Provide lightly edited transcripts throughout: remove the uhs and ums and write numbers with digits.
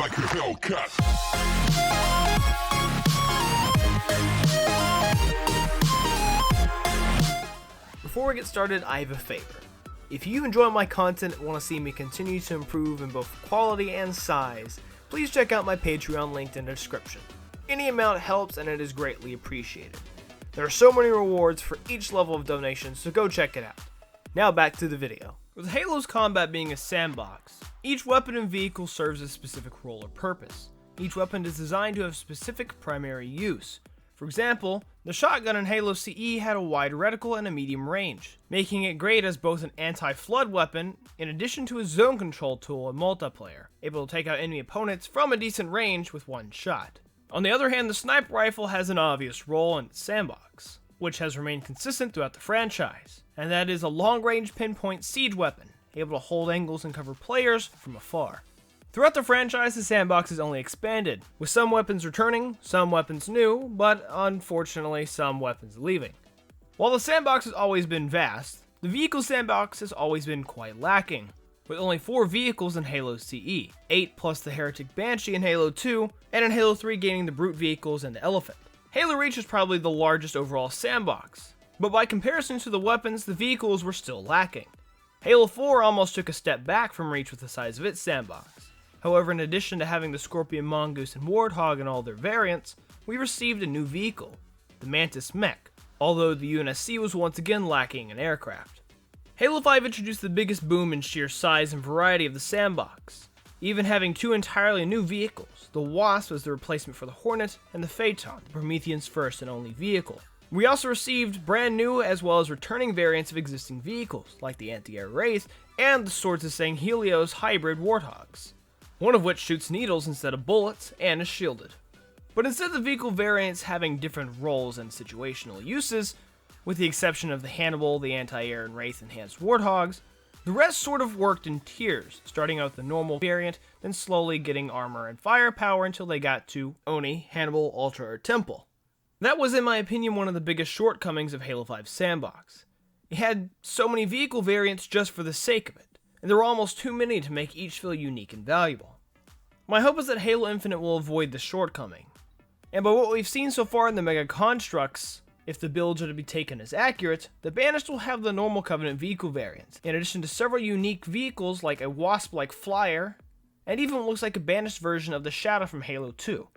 like a Hellcat. Before we get started, I have a favor. If you enjoy my content and want to see me continue to improve in both quality and size, please check out my Patreon linked in the description. Any amount helps and it is greatly appreciated. There are so many rewards for each level of donation, so go check it out. Now back to the video. With Halo's combat being a sandbox, each weapon and vehicle serves a specific role or purpose. Each weapon is designed to have specific primary use. For example, the shotgun in Halo CE had a wide reticle and a medium range, making it great as both an anti-flood weapon in addition to a zone control tool in multiplayer, able to take out enemy opponents from a decent range with one shot. On the other hand, the sniper rifle has an obvious role in its sandbox, which has remained consistent throughout the franchise, and that is a long-range pinpoint siege weapon, able to hold angles and cover players from afar. Throughout the franchise, the sandbox has only expanded, with some weapons returning, some weapons new, but unfortunately some weapons leaving. While the sandbox has always been vast, the vehicle sandbox has always been quite lacking, with only 4 vehicles in Halo CE, 8 plus the Heretic Banshee in Halo 2, and in Halo 3 gaining the Brute vehicles and the Elephant. Halo Reach is probably the largest overall sandbox, but by comparison to the weapons, the vehicles were still lacking. Halo 4 almost took a step back from Reach with the size of its sandbox. However, in addition to having the Scorpion, Mongoose, and Warthog in all their variants, we received a new vehicle, the Mantis Mech, although the UNSC was once again lacking in aircraft. Halo 5 introduced the biggest boom in sheer size and variety of the sandbox, even having 2 entirely new vehicles. The Wasp was the replacement for the Hornet, and the Phaeton, the Promethean's first and only vehicle. We also received brand new as well as returning variants of existing vehicles, like the Anti-Air Wraith and the Swords of Sanghelios hybrid Warthogs, one of which shoots needles instead of bullets and is shielded. But instead of the vehicle variants having different roles and situational uses, with the exception of the Hannibal, the Anti-Air, and Wraith enhanced Warthogs, the rest sort of worked in tiers, starting out with the normal variant, then slowly getting armor and firepower until they got to Oni, Hannibal, Ultra, or Temple. That was, in my opinion, one of the biggest shortcomings of Halo 5's sandbox. It had so many vehicle variants just for the sake of it, and there were almost too many to make each feel unique and valuable. My hope is that Halo Infinite will avoid this shortcoming, and by what we've seen so far in the Mega Constructs, if the builds are to be taken as accurate, the Banished will have the normal Covenant vehicle variants, in addition to several unique vehicles like a Wasp-like Flyer, and even what looks like a Banished version of the Shadow from Halo 2.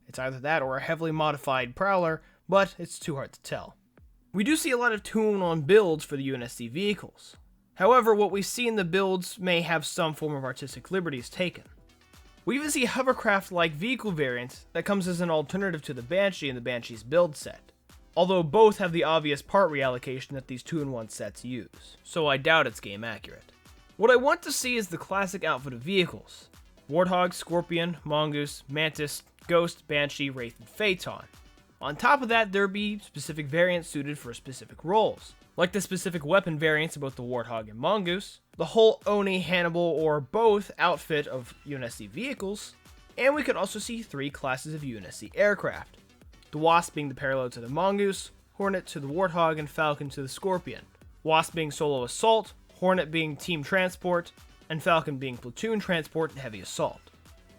It's either that or a heavily modified Prowler, but it's too hard to tell. We do see a lot of tune-on builds for the UNSC vehicles. However, what we see in the builds may have some form of artistic liberties taken. We even see hovercraft-like vehicle variants that comes as an alternative to the Banshee in the Banshee's build set, although both have the obvious part reallocation that these 2-in-1 sets use, so I doubt it's game accurate. What I want to see is the classic outfit of vehicles: Warthog, Scorpion, Mongoose, Mantis, Ghost, Banshee, Wraith, and Phaeton. On top of that, there be specific variants suited for specific roles, like the specific weapon variants of both the Warthog and Mongoose, the whole Oni, Hannibal, or both outfit of UNSC vehicles, and we could also see 3 classes of UNSC aircraft, the Wasp being the parallel to the Mongoose, Hornet to the Warthog, and Falcon to the Scorpion, Wasp being solo assault, Hornet being team transport, and Falcon being platoon transport and heavy assault.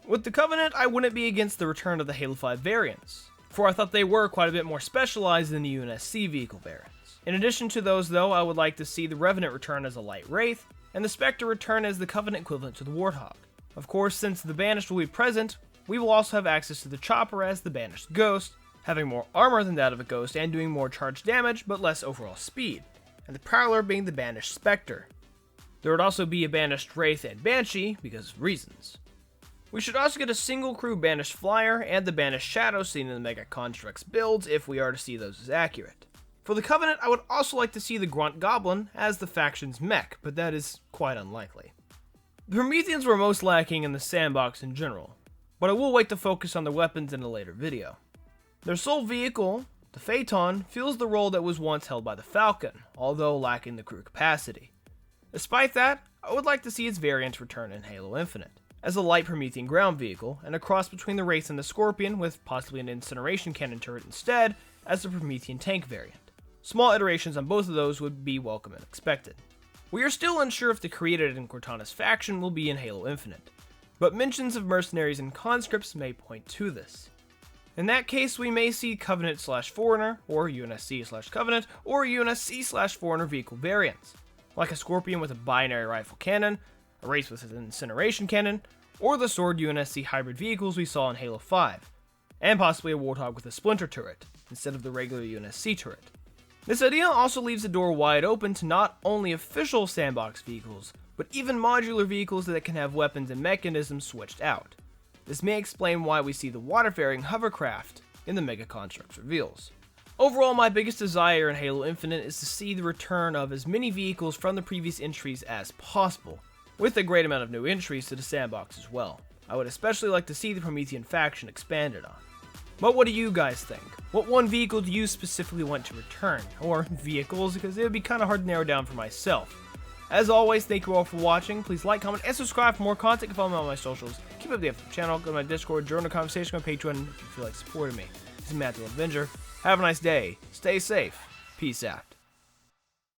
With the Covenant, I wouldn't be against the return of the Halo 5 variants, for I thought they were quite a bit more specialized than the UNSC vehicle variants. In addition to those though, I would like to see the Revenant return as a light Wraith, and the Spectre return as the Covenant equivalent to the Warthog. Of course, since the Banished will be present, we will also have access to the Chopper as the Banished Ghost, having more armor than that of a Ghost and doing more charge damage but less overall speed, and the Prowler being the Banished Spectre. There would also be a Banished Wraith and Banshee, because of reasons. We should also get a single crew Banished Flyer and the Banished Shadow seen in the Mega Constructs builds if we are to see those as accurate. For the Covenant, I would also like to see the Grunt Goblin as the faction's mech, but that is quite unlikely. The Prometheans were most lacking in the sandbox in general, but I will wait to focus on their weapons in a later video. Their sole vehicle, the Phaeton, fills the role that was once held by the Falcon, although lacking the crew capacity. Despite that, I would like to see its variant return in Halo Infinite, as a light Promethean ground vehicle, and a cross between the Wraith and the Scorpion with possibly an incineration cannon turret instead as the Promethean tank variant. Small iterations on both of those would be welcome and expected. We are still unsure if the created in Cortana's faction will be in Halo Infinite, but mentions of mercenaries and conscripts may point to this. In that case, we may see Covenant/Foreigner, or UNSC/Covenant, or UNSC/Foreigner vehicle variants, like a Scorpion with a binary rifle cannon, a Wraith with an incineration cannon, or the Sword UNSC hybrid vehicles we saw in Halo 5, and possibly a Warthog with a Splinter turret, instead of the regular UNSC turret. This idea also leaves the door wide open to not only official sandbox vehicles, but even modular vehicles that can have weapons and mechanisms switched out. This may explain why we see the water-faring hovercraft in the Mega Constructs reveals. Overall, my biggest desire in Halo Infinite is to see the return of as many vehicles from the previous entries as possible, with a great amount of new entries to the sandbox as well. I would especially like to see the Promethean faction expanded on. But what do you guys think? What one vehicle do you specifically want to return? Or vehicles, because it would be kind of hard to narrow down for myself. As always, thank you all for watching. Please like, comment, and subscribe for more content. You can follow me on my socials. Keep up the channel, go to my Discord, join the conversation on Patreon if you feel like supporting me. This is EmeraldAvengerG. Have a nice day. Stay safe. Peace out.